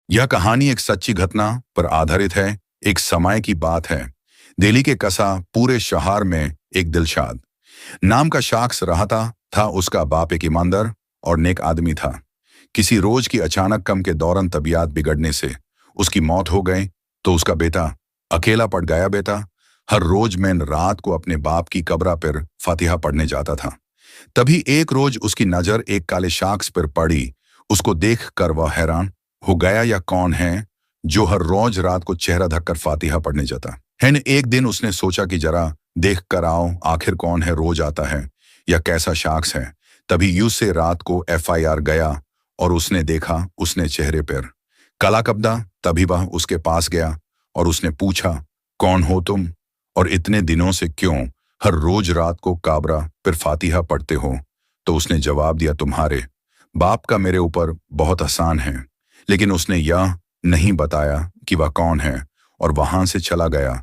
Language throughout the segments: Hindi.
यह कहानी एक सच्ची घटना पर आधारित है। एक समय की बात है। दिल्ली के कसा पूरे शहर में एक दिलशाद नाम का शख्स रहता था। उसका बाप एक ईमानदार और नेक आदमी था। किसी रोज की अचानक कम के दौरान तबीयत बिगड़ने से उसकी मौत हो गई तो उसका बेटा अकेला पड़ गया। बेटा हर रोज मैं रात को अपने बाप की कब्र पर फातिहा पढ़ने जाता था। तभी एक रोज उसकी नजर एक काले शख्स पर पड़ी। उसको देख कर वह हैरान हो गया, या कौन है जो हर रोज रात को चेहरा ढककर फातिहा पढ़ने जाता है। एक दिन उसने सोचा कि जरा देख कर आओ, आखिर कौन है रोज आता है या कैसा शख्स है। तभी यूं से रात को FIR गया और उसने देखा उसने चेहरे पर काला कपड़ा। तभी वह उसके पास गया और उसने पूछा, कौन हो तुम और इतने दिनों से क्यों हर रोज रात को काबरा फिर फातिहा पढ़ते हो। तो उसने जवाब दिया, तुम्हारे बाप का मेरे ऊपर बहुत एहसान है। लेकिन उसने यह नहीं बताया कि वह कौन है और वहां से चला गया।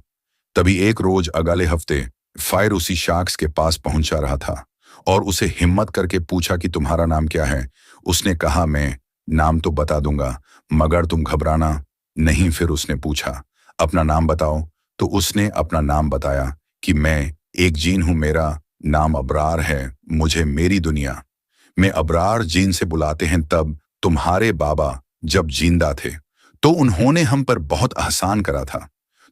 तभी एक रोज अगले हफ्ते फायर उसी शख्स के पास पहुंचा रहा था और उसे हिम्मत करके पूछा कि तुम्हारा नाम क्या है। उसने कहा, मैं नाम तो बता दूंगा मगर तुम घबराना नहीं। फिर उसने पूछा, अपना नाम बताओ। तो उसने अपना नाम बताया कि मैं एक जीन हूं, मेरा नाम अबरार है, मुझे मेरी दुनिया में अबरार जीन से बुलाते हैं। तब तुम्हारे बाबा जब जिंदा थे तो उन्होंने हम पर बहुत एहसान करा था।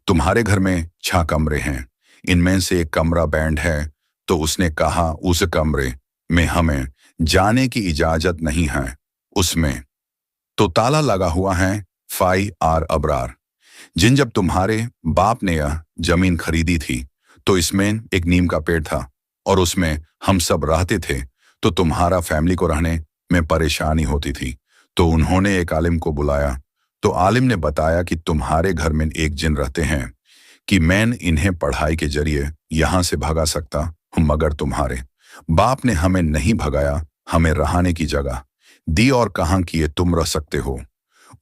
तुम्हारे घर में 6 कमरे हैं, इनमें से एक कमरा बैंड है। तो उसने कहा, उस कमरे में हमें जाने की इजाजत नहीं है, उसमें तो ताला लगा हुआ है। FIR अबरार जिन जब तुम्हारे बाप ने यह जमीन खरीदी थी तो इसमें एक नीम का पेड़ था और उसमें हम सब रहते थे। तो तुम्हारा फैमिली को रहने में परेशानी होती थी तो उन्होंने एक आलिम को बुलाया। तो आलिम ने बताया कि तुम्हारे घर में एक जिन रहते हैं कि मैं इन्हें पढ़ाई के जरिए यहां से भगा सकता हूं, मगर तुम्हारे बाप ने हमें नहीं भगाया, हमें रहने की जगह दी और कहा कि ये तुम रह सकते हो।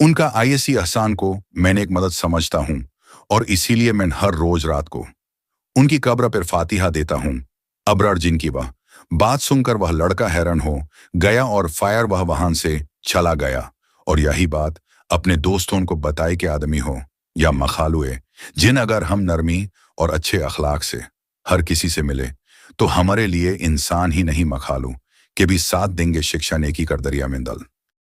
उनका आईएसी एहसान को मैंने एक मदद समझता हूं और इसीलिए मैं हर रोज रात को उनकी कब्र पर फातिहा देता हूं। अबरार जिन की वह बात सुनकर वह लड़का हैरान हो गया और फायर वह वहां से चला गया। और यही बात अपने दोस्तों को बताई कि आदमी हो या मखालुए जिन, अगर हम नरमी और अच्छे अखलाक से हर किसी से मिले तो हमारे लिए इंसान ही नहीं मखालू के भी साथ देंगे शिक्षा नेकी कर दरिया में दल।